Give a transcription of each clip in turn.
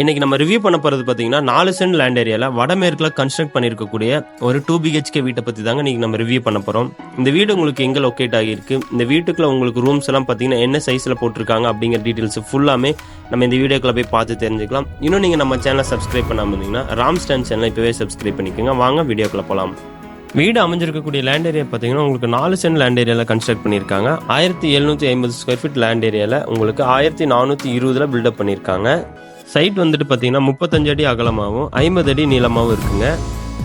இன்னைக்கு நம்ம ரிவ்யூ பண்ண போறது பாத்தீங்கன்னா 4 சென்ட் லேண்ட் ஏரியால வடமேற்குல கன்ஸ்ட்ரக்ட் பண்ணிருக்கக்கூடிய ஒரு 2 BHK வீட்டை பத்தி தாங்க இன்னைக்கு நம்ம ரிவ்யூ பண்ண போறோம். இந்த வீடு உங்களுக்கு எங்க லொகேட் ஆகியிருக்கு, இந்த வீட்டுக்குள்ள உங்களுக்கு ரூம்ஸ் எல்லாம் பாத்தீங்கன்னா என்ன சைஸ்ல போட்டிருக்காங்க அப்படிங்கிற டீடைல்ஸ் ஃபுல்லாமே நம்ம இந்த வீடியோக்குள்ள போய் பார்த்து தெரிஞ்சுக்கலாம். இன்னும் நீங்க நம்ம சேனலை சப்ஸ்கிரைப் பண்ணாம இருந்தீங்கன்னா ராம் ஸ்டாண்ட் சேனலை இப்பவே சப்ஸ்கிரைப் பண்ணிக்கோங்க. வாங்க வீடியோக்குள்ள போலாம். வீடு அமைஞ்சிருக்கக்கூடிய லேண்ட் ஏரியா பார்த்தீங்கன்னா உங்களுக்கு 4 சென்ட் லேண்ட் ஏரியாவில் கன்ஸ்ட்ரக்ட் பண்ணியிருக்காங்க. 1750 ஸ்கொயர் ஃபீட் லேண்ட் ஏரியாவில் உங்களுக்கு 1420 பில்டப் பண்ணியிருக்காங்க. சைட் வந்துட்டு பார்த்தீங்கன்னா 35 அடி அகலமாகவும் 50 அடி நீளமாகவும் இருக்குங்க.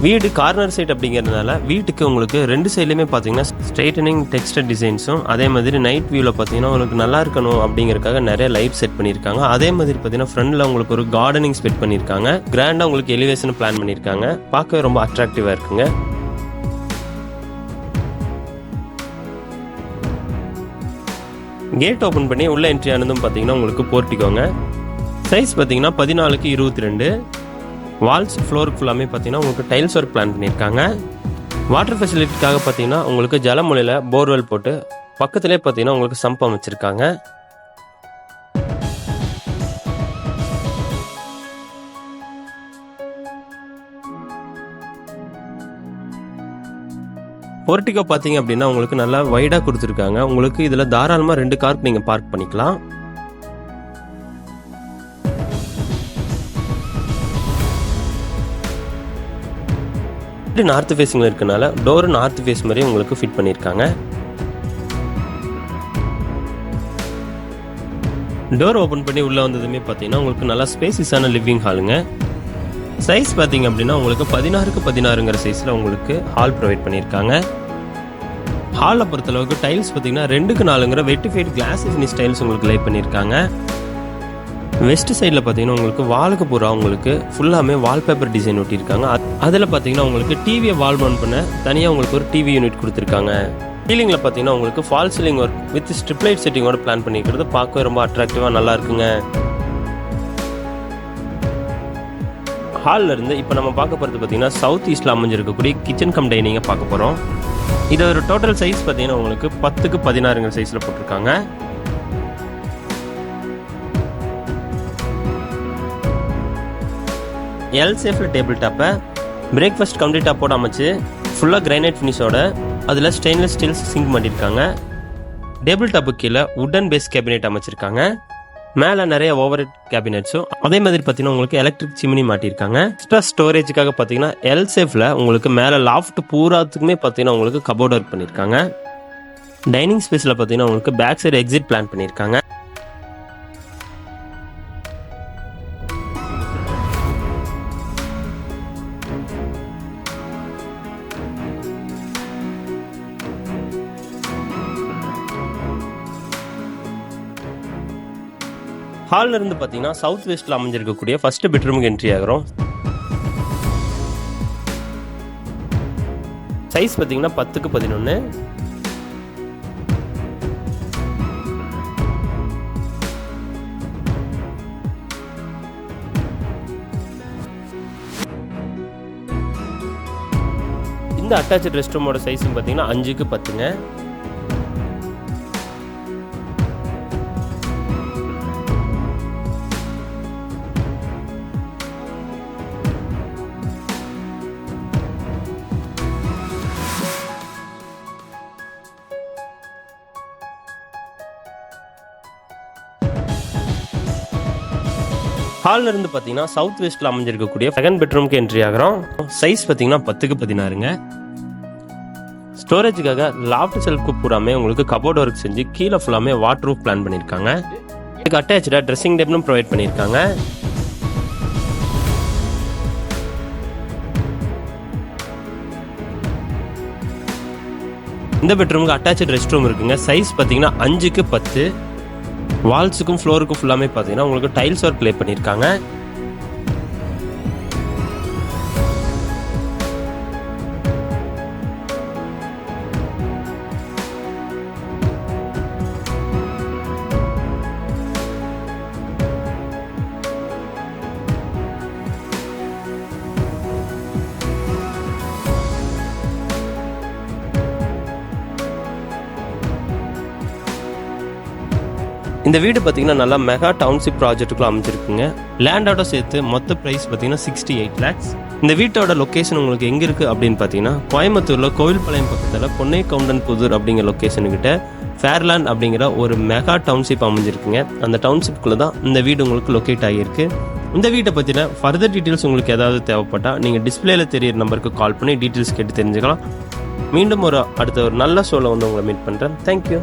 வீடு கார்னர் சைட் அப்படிங்கிறதுனால வீட்டுக்கு உங்களுக்கு ரெண்டு சைட்லையுமே பார்த்தீங்கன்னா ஸ்ட்ரைட்டனிங் டெக்ஸ்டர் டிசைன்ஸும் அதே மாதிரி நைட் வியூவில் பார்த்தீங்கன்னா உங்களுக்கு நல்லா இருக்கணும் அப்படிங்கிறதுக்காக நிறைய லைட் செட் பண்ணியிருக்காங்க. அதே மாதிரி பார்த்தீங்கன்னா ஃப்ரண்டில் உங்களுக்கு ஒரு கார்டனிங் ஸ்பெட் பண்ணியிருக்காங்க. கிராண்டாக உங்களுக்கு எலிவேஷன் பிளான் பண்ணியிருக்காங்க. பார்க்கவே ரொம்ப அட்ராக்டிவாக இருக்குங்க. கேட் ஓப்பன் பண்ணி உள்ள என்ட்ரி ஆனதும் பார்த்தீங்கன்னா உங்களுக்கு போர்ட்டிக்கோங்க. சைஸ் பார்த்தீங்கன்னா 14x22. வால்ஸ் ஃப்ளோருக்கு ஃபுல்லாமே பார்த்தீங்கன்னா உங்களுக்கு டைல்ஸ் ஒர்க் பிளான் பண்ணியிருக்காங்க. வாட்டர் ஃபெசிலிட்டிக்காக பார்த்தீங்கன்னா உங்களுக்கு ஜலமுலையில் போர்வெல் போட்டு பக்கத்துலேயே பார்த்தீங்கன்னா உங்களுக்கு சம்ப் அமைச்சிருக்காங்க. போர்ட்டிகோ பார்த்தீங்க அப்படின்னா உங்களுக்கு நல்லா வைடாக கொடுத்துருக்காங்க. உங்களுக்கு இதில் தாராளமாக 2 கார் நீங்கள் பார்க் பண்ணிக்கலாம். நார்த் ஃபேஸிங்கில் இருக்கனால டோர் நார்த் ஃபேஸ் மாதிரி உங்களுக்கு ஃபிட் பண்ணியிருக்காங்க. டோர் ஓப்பன் பண்ணி உள்ளே வந்ததுமே பார்த்தீங்கன்னா உங்களுக்கு நல்லா ஸ்பேசியஸான லிவிங் ஹாலுங்க. சைஸ் பார்த்தீங்க அப்படின்னா உங்களுக்கு 16x16ங்கிற சைஸில் உங்களுக்கு ஹால் ப்ரொவைட் பண்ணியிருக்காங்க. ஹாலில் பொறுத்தளவுக்கு டைல்ஸ் பார்த்தீங்கன்னா 2x4ங்கிற வெட்டிஃபைட் கிளாஸ் ஃபினிஷ் டைல்ஸ் உங்களுக்கு லே பண்ணியிருக்காங்க. வெஸ்ட் சைடில் பார்த்தீங்கன்னா உங்களுக்கு வாலுக்கு பூரா உங்களுக்கு ஃபுல்லாமே வால்பேப்பர் டிசைன் ஒட்டியிருக்காங்க. அதில் பார்த்தீங்கன்னா உங்களுக்கு டிவியை வால் மவுண்ட் பண்ண தனியாக உங்களுக்கு ஒரு டிவி யூனிட் கொடுத்துருக்காங்க. சீலிங்கில் பார்த்தீங்கன்னா உங்களுக்கு fall ceiling work with strip light செட்டிங்கோட பிளான் பண்ணிக்கிறது பார்க்கவே ரொம்ப அட்ராக்டிவாக நல்லா இருக்குங்க. ஹாலில் இருந்து இப்போ நம்ம பார்க்க போகிறது பார்த்தீங்கன்னா சவுத் ஈஸ்டில் அமைஞ்சிருக்கக்கூடிய கிச்சன் கம் டைனிங்கை பார்க்க போகிறோம். இது ஒரு டோட்டல் சைஸ் பார்த்தீங்கன்னா உங்களுக்கு 10x16ங்கிற சைஸில் போட்டிருக்காங்க. எல் சேஃபில் டேபிள் டாப்பை பிரேக்ஃபாஸ்ட் கவுண்டர் டாப்போடு அமைச்சு ஃபுல்லாக கிரைனைட் ஃபினிஷோட அதில் ஸ்டெயின்லெஸ் ஸ்டீல் சிங்க் பண்ணியிருக்காங்க. டேபிள் டாப்புக்கு கீழே வுடன் பேஸ் கேபினெட் அமைச்சிருக்காங்க. மேலே நிறைய ஓவர் ஹெட் கேபினெட்ஸும் அதே மாதிரி பார்த்தீங்கன்னா உங்களுக்கு எலக்ட்ரிக் சிமினி மாட்டியிருக்காங்க. எக்ஸ்ட்ரா ஸ்டோரேஜுக்காக பார்த்தீங்கன்னா எல் சேஃபில் உங்களுக்கு மேலே லாஃப்ட் பூராத்துக்குமே பார்த்தீங்கன்னா உங்களுக்கு கபோர்ட் ஒர்க் பண்ணியிருக்காங்க. டைனிங் ஸ்பேஸில் பார்த்தீங்கன்னா உங்களுக்கு பேக் சைடு எக்ஸிட் பிளான் பண்ணியிருக்காங்க. ஹாலில் இருந்து பார்த்தீங்கன்னா சவுத் வெஸ்ட்டில் அமைஞ்சிருக்கக்கூடிய ஃபர்ஸ்ட் பெட்ரூமுக்கு என்ட்ரி ஆகிறோம். சைஸ் பார்த்தீங்கன்னா 10x11. இந்த அட்டாச்சு ரெஸ்ட் ரூமோட சைஸும் பார்த்தீங்கன்னா 5x10ங்க. ஹாலில் இருந்து பார்த்தீங்கன்னா சவுத் வெஸ்ட்டில் அமைஞ்சிருக்கக்கூடிய செகண்ட் பெட்ரூமுக்கு என்ட்ரி ஆகிறோம். சைஸ் பார்த்தீங்கன்னா 10x16ங்க. ஸ்டோரேஜுக்காக லாஃப்ட் செல்ஃப்க்கு பூராமே உங்களுக்கு கபோர்ட் ஒர்க் செஞ்சு கீழே ஃபுல்லாமே வாட்டர் ப்ரூஃப் பிளான் பண்ணியிருக்காங்க. இதுக்கு அட்டாச்சாக ட்ரெஸ்ஸிங் டேபிளும் ப்ரொவைட் பண்ணியிருக்காங்க. இந்த பெட்ரூமுக்கு அட்டாச்சு ரெஸ்ட் ரூம் இருக்குங்க. சைஸ் பார்த்தீங்கன்னா 5x10. வால்ஸுக்கும் ஃப்ளோருக்கும் ஃபுல்லாமே பார்த்தீங்கன்னா உங்களுக்கு டைல்ஸ் ஒர்க் ப்ளே பண்ணியிருக்காங்க. இந்த வீடு பார்த்தீங்கன்னா நல்லா மெகா டவுன்ஷிப் ப்ராஜெக்ட்டுக்குள்ள அமைஞ்சிருக்குங்க. லேண்டோட சேர்த்து மொத்த ப்ரைஸ் பார்த்தீங்கன்னா 68 lakhs. இந்த வீட்டோட லொக்கேஷன் உங்களுக்கு எங்கே இருக்குது அப்படின்னு பார்த்தீங்கன்னா கோயம்புத்தூரில் கோவில்பாளையம் பக்கத்தில் பொன்னை கவுண்டன் புதூர் அப்படிங்கிற லொக்கேஷனுக்கிட்ட ஃபேர்லேண்ட் அப்படிங்கிற ஒரு மெகா டவுன்ஷிப் அமைஞ்சிருக்குங்க. அந்த டவுன்ஷிப்குள்ளே தான் இந்த வீடு உங்களுக்கு லொக்கேட் ஆகியிருக்கு. இந்த வீட்டை பற்றின ஃபர்தர் டீட்டெயில்ஸ் உங்களுக்கு ஏதாவது தேவைப்பட்டால் நீங்கள் டிஸ்பிளேல தெரியிற நம்பருக்கு கால் பண்ணி டீட்டெயில்ஸ் கேட்டு தெரிஞ்சுக்கலாம். மீண்டும் அடுத்த ஒரு நல்ல ஷோவில் வந்து உங்களை மீட் பண்ணுறேன். தேங்க்யூ.